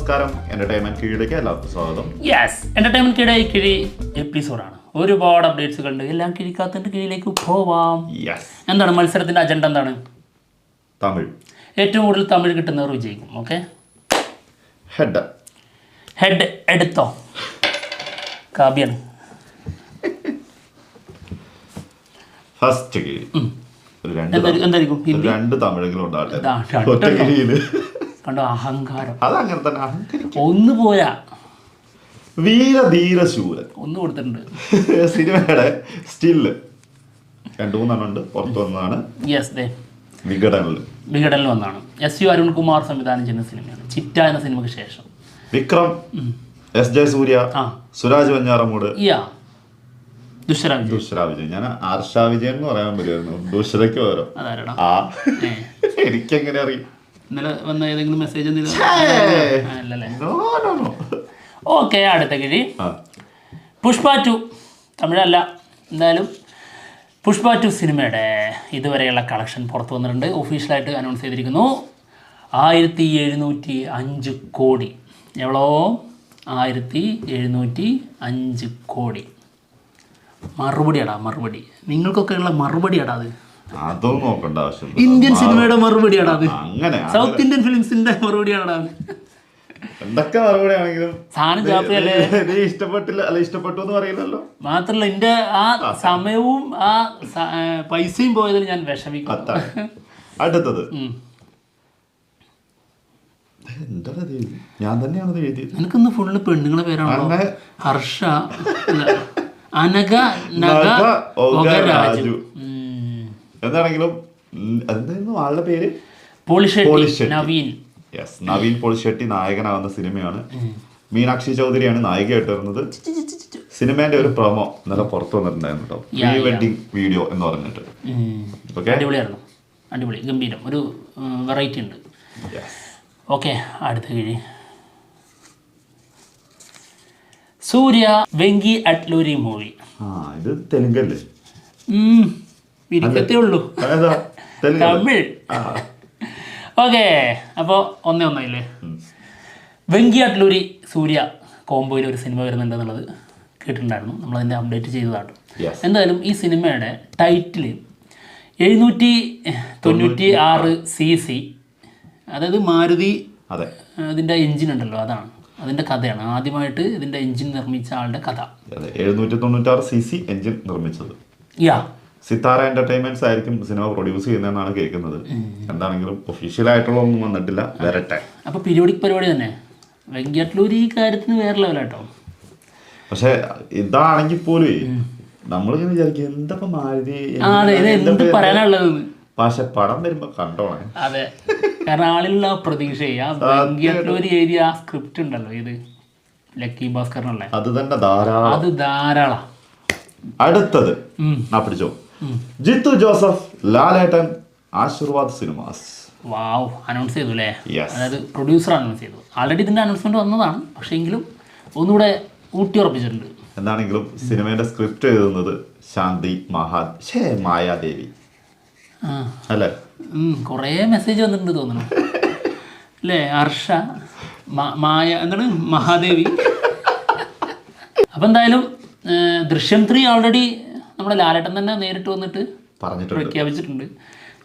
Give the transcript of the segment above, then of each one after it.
നമസ്കാരം. എന്റർടൈൻമെന്റ് കീഴിലേക്ക് എല്ലാവർക്കും സ്വാഗതം. യെസ്, എന്റർടൈൻമെന്റ് കിഴി എപ്പിസോഡാണ്. ഒരുപാട് അപ്ഡേറ്റ്സുകൾ ഉണ്ട്. എല്ലാം കിഴിക്കാത്തതിന്റെ കീഴിലേക്ക് പോവാം. എന്താണ് മത്സരത്തിന്റെ അജണ്ട? എന്താണ്? തമിഴ്. ഏറ്റവും കൂടുതൽ തമിഴ് കിട്ടുന്നവർ വിജയിക്കും. ഓക്കെ, ഹെഡ് എടുത്തോ. കാവ്യാണ് ഫസ്റ്റ് കിഴി. എന്തായിരിക്കും? രണ്ട് തമിഴെങ്കിലും ഉണ്ടാകട്ടെ. കണ്ടോ അഹങ്കാരം. അതങ്ങനെ തന്നെ. ഒന്ന് പോരാ, വീരധീര ശൂരൻ ഒന്ന് കൊടുത്തിട്ടുണ്ട്. സിനിമയുടെ സ്റ്റില്ല് 2-3 ഉണ്ട്. പുറത്തു വന്നതാണ്. യെസ്, വിഘടനിൽ വന്നാണ്. എസ് യു അരുൺകുമാർ സംവിധാനം ചെയ്യുന്ന സിനിമയാണ്. ചിറ്റ എന്ന സിനിമയ്ക്ക് ശേഷം വിക്രം, എസ് ജയസൂര്യ, സുരാജ് വെഞ്ഞാറമൂട്, ദുഷ്ര വിജയൻ. ഞാൻ ആർഷ വിജയൻ എന്ന് പറയാൻ പറ്റുമായിരുന്നു. ദുഷ്രയ്ക്ക് പകരം എനിക്കെങ്ങനെ അറിയും? ഇന്നലെ വന്ന ഏതെങ്കിലും മെസ്സേജ് അല്ലല്ലേ? ഓക്കെ, അടുത്ത കിഴി പുഷ്പ 2. തമിഴല്ല, എന്തായാലും പുഷ്പ 2 സിനിമയുടെ ഇതുവരെയുള്ള കളക്ഷൻ പുറത്തു വന്നിട്ടുണ്ട്. ഒഫീഷ്യലായിട്ട് അനൗൺസ് ചെയ്തിരിക്കുന്നു. 1705 കോടി. എവ്വളോ? 1705 കോടി. മറുപടി നിങ്ങൾക്കൊക്കെ ഉള്ള മറുപടിയാടാ അത്. അതൊന്നും നോക്കണ്ട ആവശ്യം. ഇന്ത്യൻ സിനിമയുടെ മറുപടിയാടാ അത്. സൗത്ത് ഇന്ത്യൻ ഫിലിംസിന്റെ മറുപടിയാടാ അത്. എന്തൊക്കെ മറുപടി ആണെങ്കിലും സാധനം ചാപ്പയല്ലേ? ഇഷ്ടപ്പെട്ടില്ല, അല്ല ഇഷ്ടപ്പെട്ടു എന്ന് പറയില്ലല്ലോ. മാത്രല്ല എന്റെ ആ സമയവും ആ പൈസയും പോയതിൽ ഞാൻ വിഷമിക്കും. അടുത്തത് ഞാൻ തന്നെയാണ് എഴുതിയത്. എനിക്കിന്ന് ഫുള്ള് പെണ്ണുങ്ങളെ പേരാണോ? ഹർഷ, അനഘ, രാജു. എന്താണെങ്കിലും എന്തായിരുന്നു ആളുടെ പേര്? നവീൻ. നവീൻ പോളിഷെട്ടി നായകനാകുന്ന സിനിമയാണ്. മീനാക്ഷി ചൗധരിയാണ് നായികയായിട്ട് വരുന്നത്. സിനിമേന്റെ ഒരു പ്രൊമോ ഇന്നലെ പുറത്തു വന്നിട്ടുണ്ടായിരുന്നു കേട്ടോ. പ്രീ വെഡിങ് വീഡിയോ എന്ന് പറഞ്ഞിട്ട്. അടിപൊളിയായിരുന്നു, അടിപൊളി, ഗംഭീരം, ഒരു വെറൈറ്റി ഉണ്ട്. ഓക്കെ, അടുത്ത കിഴി സൂര്യ വെങ്കി അറ്റ്ലൂരി മൂവി. ഇത് തെലുങ്കല്ലേ? ഇരിക്കത്തേ ഉള്ളൂ, തമിഴ്. ഓക്കെ, അപ്പോൾ 1-1 വെങ്കി അറ്റ്ലൂരി സൂര്യ കോംബോയിൽ ഒരു സിനിമ വരുന്നുണ്ട് എന്നുള്ളത് കേട്ടിട്ടുണ്ടായിരുന്നു. നമ്മളതിൻ്റെ അപ്ഡേറ്റ് ചെയ്തതാണ്. എന്തായാലും ഈ സിനിമയുടെ ടൈറ്റിൽ 796 cc, അതായത് മാരുതി അതിൻ്റെ എൻജിൻ ഉണ്ടല്ലോ, അതാണ് അതിൻ്റെ കഥയാണ്. ആദ്യമായിട്ട് ഇതിൻ്റെ എൻജിൻ നിർമ്മിച്ച ആളുടെ കഥ. 796 cc എൻജിൻ നിർമ്മിച്ചത്. സിത്താര എന്റർടൈൻമെന്റ്സ് ആയിരിക്കും സിനിമ പ്രൊഡ്യൂസ് ചെയ്യുന്നതെന്നാണ് കേൾക്കുന്നത്. എന്താണെങ്കിലും ഒഫീഷ്യലായിട്ടുള്ള ഒന്നും വന്നിട്ടില്ല, വരട്ടെ. അപ്പോൾ പീരിയോഡിക് പരിപാടി തന്നെ. വെങ്കട്ടലൂർ ഈ കാര്യത്തിന് വേറെ ലെവലാട്ടോ. പക്ഷെ ഇതാണെങ്കിൽ പോലും നമ്മളിങ്ങനെ വിചാരിക്കും എന്താ മാരുതി എന്ത് പറയാനുള്ളത്. പക്ഷെ പടം വരുമ്പോ കണ്ടോണേ. അതെ, കാരണം ആളിലുള്ള പ്രതീക്ഷയെ ആ വെങ്കട്ടലൂർ എഴുതിയ ആ സ്ക്രിപ്റ്റ് ഉണ്ടല്ലോ, ഇത് ലക്കി ഭാസ്കറിനുള്ള, അത് തന്നെ ധാരാളം. അടുത്തത് പിടിച്ചോ, ജിത്തു ജോസഫ്, ലാലേട്ടൻ, ആശീർവാദ് സിനിമാസ്. വാവ്, അനൗൺസ് ചെയ്തു അല്ലേ? അതായത് പ്രൊഡ്യൂസർ അനൗൺസ് ചെയ്തു. ആൾറെഡി ഇതിന്റെ അനൗൺസ്മെന്റ് വന്നതാണ്, പക്ഷെ എങ്കിലും ഒന്നുകൂടെ ഊട്ടി ഉറപ്പിച്ചിട്ടുണ്ട്. എന്താണെങ്കിലും സിനിമയുടെ സ്ക്രിപ്റ്റ് എഴുതുന്നത് ശാന്തി മായാദേവി അല്ലേ? കുറേ മെസ്സേജ് വന്നിട്ടുണ്ട് തോന്നുന്നു അല്ലേ? ഹർഷ, മായ, എന്താണ്, മഹാദേവി. അപ്പം എന്തായാലും ദൃശ്യം 3 ഓൾറെഡി നമ്മുടെ ലാലേട്ടൻ തന്നെ നേരിട്ട് വന്നിട്ട് പ്രഖ്യാപിച്ചിട്ടുണ്ട്.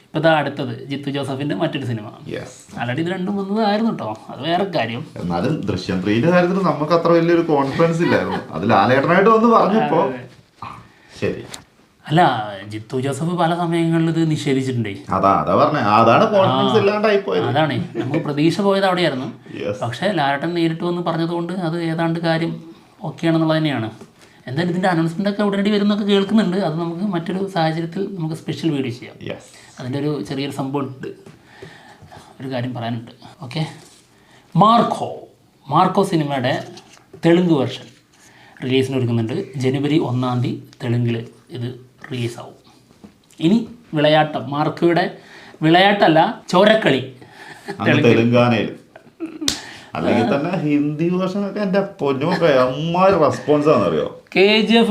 ഇപ്പോൾ അടുത്തത് ജിത്തു ജോസഫിന്റെ മറ്റൊരു സിനിമ. ആൾറെഡി ഇത് രണ്ടും വന്നതായിരുന്നു കേട്ടോ, അത് വേറെ കാര്യം. എന്നാലും ദൃശ്യം 3ന്റെ കാര്യത്തിൽ നമുക്ക് അത്ര വലിയൊരു കോൺഫിഡൻസ് ഇല്ലായിരുന്നു. അത് ലാലേട്ടനായിട്ട് വന്ന് പറഞ്ഞപ്പോ ശരി. അല്ല, ജിത്തു ജോസഫ് പല സമയങ്ങളിൽ ഇത് നിഷേധിച്ചിട്ടുണ്ടേ. അതാണ് നമുക്ക് പ്രതീക്ഷ പോയത് അവിടെയായിരുന്നു. പക്ഷേ ലാലേട്ടൻ നേരിട്ട് വന്ന് പറഞ്ഞതുകൊണ്ട് അത് ഏതാണ്ട് കാര്യം ഓക്കെയാണെന്നുള്ളത് തന്നെയാണ്. എന്തായാലും ഇതിൻ്റെ അനൗൺസ്മെൻ്റ് ഒക്കെ ഉടനടി വരുന്നൊക്കെ കേൾക്കുന്നുണ്ട്. അത് നമുക്ക് മറ്റൊരു സാഹചര്യത്തിൽ നമുക്ക് സ്പെഷ്യൽ വീഡിയോ ചെയ്യാം. അതിൻ്റെ ഒരു ചെറിയൊരു സംഭവം ഉണ്ട്, ഒരു കാര്യം പറയാനുണ്ട്. ഓക്കെ, മാർക്കോ സിനിമയുടെ തെലുങ്ക് വെർഷൻ റിലീസിന് ഒരുക്കുന്നുണ്ട്. ജനുവരി 1 തെലുങ്കിൽ ഇത് റിലീസാവും. ഇനി വിളയാട്ടം, മാർക്കോയുടെ വിളയാട്ടല്ല, ചോരക്കളി തെലുങ്കാനയിൽ. അല്ലെങ്കിൽ തന്നെ ഹിന്ദി വേർഷനൊക്കെ എൻ്റെ പൊന്നൊക്കെ അമ്മാര് റെസ്പോൺസ് ആണെന്നറിയോ? KGF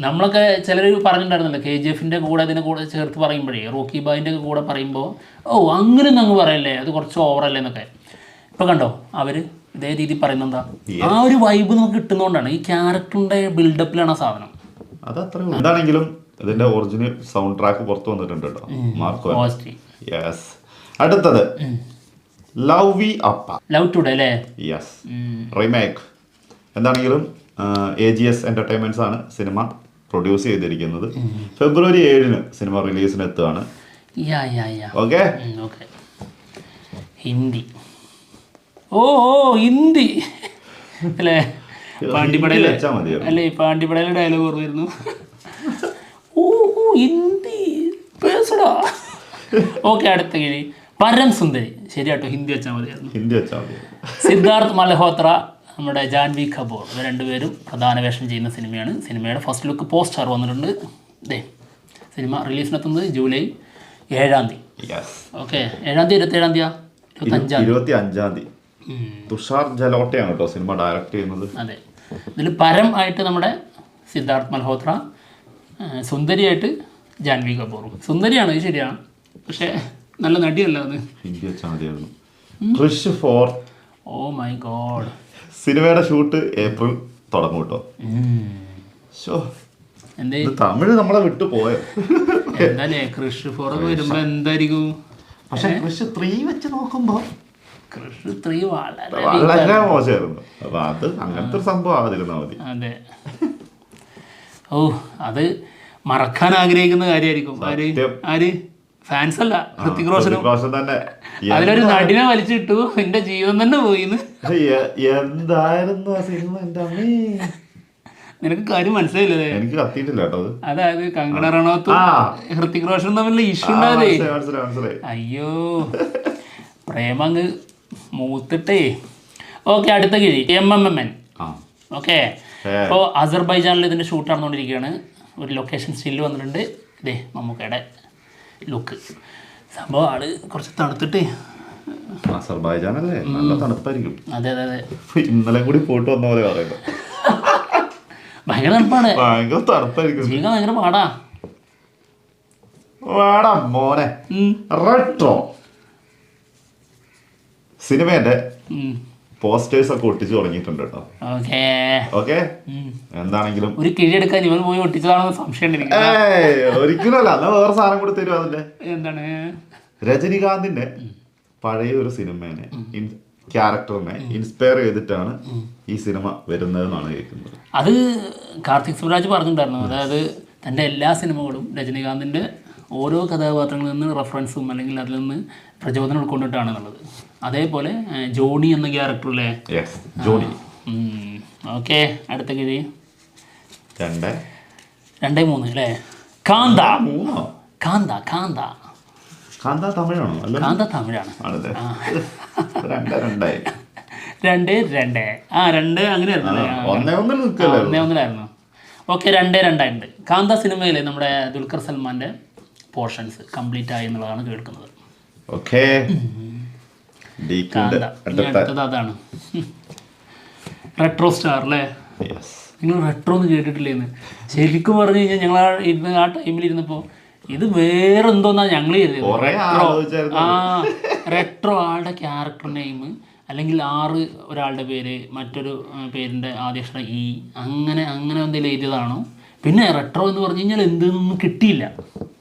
നമ്മളൊക്കെ ചിലർ പറഞ്ഞിട്ടുണ്ടായിരുന്നല്ലോ, KGF കൂടെ ഇതിനെ കൂടെ ചേർത്ത് പറയുമ്പോഴേ, റോക്കി ബായിൻ്റെ ഒക്കെ കൂടെ പറയുമ്പോൾ അങ്ങനെയൊന്നും അങ്ങ് പറയല്ലേ, അത് കുറച്ച് ഓവറല്ലേ എന്നൊക്കെ. ഇപ്പോൾ കണ്ടോ, അവർ ഇതേ രീതി പറയുന്നെന്താ ആ ഒരു വൈബ് നമുക്ക് കിട്ടുന്നതുകൊണ്ടാണ്. ഈ ക്യാരക്ടറിന്റെ ബിൽഡപ്പിലാണ് ആ സാധനം. അതത്ര എന്താണെങ്കിലും ഇതിന്റെ ഒറിജിനൽ സൗണ്ട് ട്രാക്ക് പുറത്തു വന്നിട്ടുണ്ട് കേട്ടോ, മാർക്കോ. യെസ്. അടുത്തത് ലവ് വി അപ്പ, ലവ് ടുഡേ അല്ലേ? Yes, remake. എന്താണെങ്കിലും AGS എന്റർടൈൻമെന്റ്സ് ആണ് സിനിമ പ്രൊഡ്യൂസ് ചെയ്തിരിക്കുന്നത്. ഫെബ്രുവരി 7 സിനിമ റിലീസിന് എത്തുകയാണ്. ഓക്കെ. ഹിന്ദി. ഓ ഹിന്ദി അല്ലേ? പാണ്ടിപ്പടയിലെ അല്ലേ? പാണ്ടിപ്പടയിലെ ഡയലോഗ് ഓർമ്മയിരുന്നു. ഓ ഹിന്ദി പേസടാ. ഓക്കെ, അടുത്ത കിഴി പരം സുന്ദരി. ശരിയാട്ടോ, ഹിന്ദി വെച്ചാൽ മതിയായിരുന്നു. സിദ്ധാർത്ഥ് മൽഹോത്ര, നമ്മുടെ ജാൻവി കപൂർ, ഇവർ രണ്ടുപേരും പ്രധാന വേഷം ചെയ്യുന്ന സിനിമയാണ്. സിനിമയുടെ ഫസ്റ്റ് ലുക്ക് പോസ്റ്റർ വന്നിട്ടുണ്ട്. സിനിമ റിലീസിനെത്തുന്നത് ജൂലൈ 7. ഓക്കെ, 7 25 തുഷാർ ജലോട്ടയാണ് കേട്ടോ സിനിമ ഡയറക്റ്റ് ചെയ്യുന്നത്. അതെ, ഇതിൽ പരം ആയിട്ട് നമ്മുടെ സിദ്ധാർത്ഥ് മൽഹോത്ര, സുന്ദരിയായിട്ട് ജാൻവി കപൂറും. സുന്ദരിയാണ്, ഇത് ശരിയാണ്, പക്ഷേ നല്ല നടിയല്ല അത്. ഹിന്ദി വെച്ചാൽ മതിയായിരുന്നു. ക്രിഷ് 4. Oh my god. സിനിമയുടെ ഷൂട്ട് ഏപ്രിൽ തുടങ്ങും കേട്ടോ. തമിഴ് നമ്മളെ വിട്ടു പോയോ? എന്തായാലേ കൃഷി 4 വരുമ്പോ എന്തായിരിക്കും? പക്ഷെ കൃഷി 3 വെച്ച് നോക്കുമ്പോ കൃഷി 3 വളരെ മോശമായിരുന്നു. അപ്പൊ അത് അങ്ങനത്തെ ഒരു സംഭവം ആവാതിരുന്നാ മതി. അതെ. ഓ, അത് മറക്കാൻ ആഗ്രഹിക്കുന്ന കാര്യമായിരിക്കും. ആര് ഫാൻസ് അല്ല, ഹൃത്തിക് റോഷൻ തന്നെ അതിലൊരു നടിനെ വലിച്ചിട്ടു, എന്റെ ജീവൻ തന്നെ പോയിന്ന്. എന്തായിരുന്നു ആ സിനിമ? എന്റെ അമ്മേ, നിനക്ക് കാര്യം മനസ്സിലായില്ലേ? എനിക്ക് കത്തിയിട്ടില്ല കേട്ടോ. അതായത് കങ്കണ റണോത്തും ഹൃത്തിക് റോഷനും തമ്മിലുള്ള ഇഷ്യൂ ഉണ്ടാവേ. അയ്യോ, പ്രേമങ്ങ് മൂത്തിട്ടേ. ഓക്കെ, അടുത്ത കിഴി MMN. ഓക്കെ, ഇപ്പോൾ അസർബൈജാനിൽ ഇതിന്റെ ഷൂട്ട് നടന്നുകൊണ്ടിരിക്കുകയാണ്. ഒരു ലൊക്കേഷൻ സ്റ്റില് വന്നിട്ടുണ്ട്. ഇതേ മമ്മൂക്കയുടെ ലുക്ക്. സംഭവം ആള് കുറച്ച് തണുത്തിട്ടേ. അസർബൈജാനല്ലേ, നല്ല തണുപ്പായിരിക്കും. അതെ അതെ അതെ, ഇന്നലെ കൂടി പോയിട്ട് വന്ന പോലെ പറയുന്നത്. ഭയങ്കര തണുപ്പാണ്, ഭയങ്കര തണുപ്പായിരിക്കും. ജീവിക്കാൻ ഭയങ്കര പാടാ. വാടാ മോനെ. റെട്രോ സിനിമേന്റെ പോസ്റ്റേഴ്സ് ഒക്കെ ഒട്ടിച്ചു തുടങ്ങിയിട്ടുണ്ട് കേട്ടോ. ഓക്കെ, എന്താണെങ്കിലും ഒരു കിഴിയെടുക്കാൻ ഇവൻ പോയി ഒട്ടിച്ചതാണെന്ന് സംശയം ഒരിക്കലല്ല, എന്നാ വേറെ സാധനം കൂടി തരും. അതിന്റെ എന്താണ്, രജനികാന്തിന്റെ പഴയ ഒരു സിനിമേനെ ക്യാരക്ടറിനെ ഇൻസ്പയർ ചെയ്തിട്ടാണ് ഈ സിനിമ വരുന്നതെന്നാണ് കേൾക്കുന്നത്. അത് കാർത്തിക് സുബ്രാജ് പറഞ്ഞിട്ടുണ്ടായിരുന്നു. അതായത് തൻ്റെ എല്ലാ സിനിമകളും രജനികാന്തിൻ്റെ ഓരോ കഥാപാത്രങ്ങളിൽ നിന്ന് റെഫറൻസും അല്ലെങ്കിൽ അതിൽ നിന്ന് പ്രചോദനം ഉൾക്കൊണ്ടിട്ടാണെന്നുള്ളത്. അതേപോലെ ജോണി എന്ന ക്യാരക്ടറിലെ ജോണി. ഓക്കെ, അടുത്ത കിഴി 2-3 അല്ലേ? കാന്ത. കാന്ത കാന്ത കാന്ത തമിഴാണോ? കാന്ത തമിഴാണ്. 2-2 അങ്ങനെയായിരുന്നു. 1-1 ഓക്കെ, 2-2 കാന്ത സിനിമയിൽ നമ്മുടെ ദുൽഖർ സൽമാന്റെ പോർഷൻസ് കംപ്ലീറ്റ് ആയി എന്നുള്ളതാണ് കേൾക്കുന്നത്. ഓക്കെ, അടുത്തത് അതാണ് റെട്രോ സ്റ്റാർ അല്ലേ? നിങ്ങൾ റെട്രോ എന്ന് കേട്ടിട്ടില്ലേന്ന്? ശരിക്കും പറഞ്ഞു കഴിഞ്ഞാൽ ഞങ്ങൾ ആ ടൈമിൽ ഇരുന്നപ്പോൾ ഇത് വേറെ എന്തോന്നാ ഞങ്ങൾ റെട്രോ ആളുടെ ക്യാരക്ടർ നെയിം അല്ലെങ്കിൽ 6 ഒരാളുടെ പേര്, മറ്റൊരു പേരിൻ്റെ ആദ്യാക്ഷരം E, അങ്ങനെ എന്തെങ്കിലും എഴുതിയതാണോ? പിന്നെ റെട്രോ എന്ന് പറഞ്ഞു കഴിഞ്ഞാൽ എന്തൊന്നും കിട്ടിയില്ല.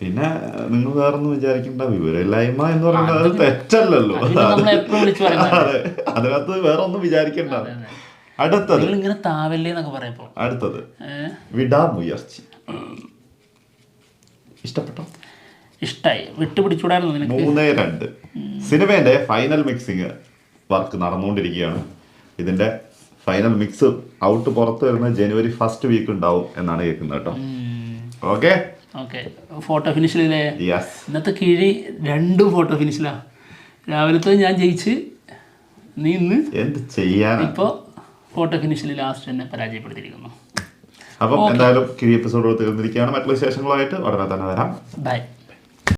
പിന്നെ നിങ്ങൾ വേറൊന്നും വിചാരിക്കേണ്ട, വിവരമില്ലായ്മ എന്ന് പറയുന്നത് തെറ്റല്ലല്ലോ. അതിനകത്ത് വേറെ ഒന്നും വിചാരിക്കണ്ട. അടുത്തത് ഇങ്ങനെ താവല്ലേ എന്നൊക്കെ പറയപ്പോ. അടുത്തത് വിടാമുയർച്ചി. ഇഷ്ടപ്പെട്ടോ? ഇഷ്ടായി, വിട്ടുപിടിച്ചൂടായിരുന്നു നിനക്ക്. 3-2 സിനിമേന്റെ ഫൈനൽ മിക്സിങ് വർക്ക് നടന്നുകൊണ്ടിരിക്കുകയാണ്. ഇതിന്റെ ഫൈനൽ മിക്സ് ഔട്ട് പുറത്ത് വരുന്ന ജനുവരി 1st വീക്ക് ഉണ്ടാവും എന്നാണ് കേൾക്കുന്നത് കേട്ടോ. ഓക്കെ, ഫോട്ടോ ഫിനിഷിലേ ഇന്നത്തെ കിഴി 2 ഫോട്ടോ ഫിനിഷിലാ. രാവിലത്തെ ഞാൻ ജയിച്ച്, നീ ഇന്ന് എന്ത് ചെയ്യാൻ? ഇപ്പോൾ ഫോട്ടോ ഫിനിഷിൽ ലാസ്റ്റ് തന്നെ പരാജയപ്പെടുത്തിയിരിക്കുന്നു. അപ്പം എന്തായാലും കിഴി എപ്പിസോഡ് തീർന്നിരിക്കുകയാണ്. മറ്റുള്ള വിശേഷങ്ങളുമായിട്ട് ഉടനെ തന്നെ വരാം. ബൈ.